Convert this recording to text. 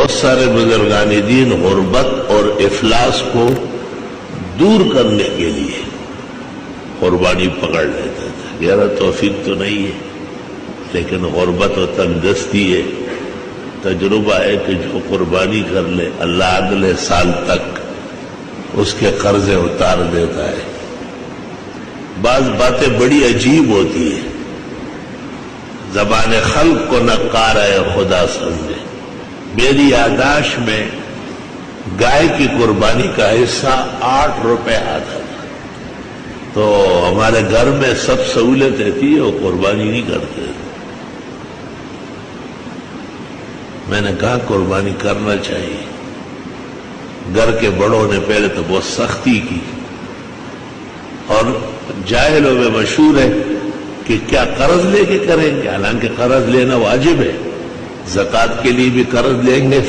بہت سارے بزرگان دین غربت اور افلاس کو دور کرنے کے لیے قربانی پکڑ لیتے تھے. یار توفیق تو نہیں ہے لیکن غربت و تنگدستی ہے. تجربہ ہے کہ جو قربانی کر لے اللہ اگلے سال تک اس کے قرضے اتار دیتا ہے. بعض باتیں بڑی عجیب ہوتی ہیں. زبان خلق کو نقار ہے خدا سمجھے. میری یادداشت میں گائے کی قربانی کا حصہ 8 روپے آتا تھا. تو ہمارے گھر میں سب سہولتیں تھی وہ قربانی نہیں کرتے. میں نے کہا قربانی کرنا چاہیے. گھر کے بڑوں نے پہلے تو بہت سختی کی اور جاہلوں میں مشہور ہے کہ کیا قرض لے کے کریں گے. حالانکہ قرض لینا واجب ہے. زکوٰۃ کے لیے بھی قرض لیں گے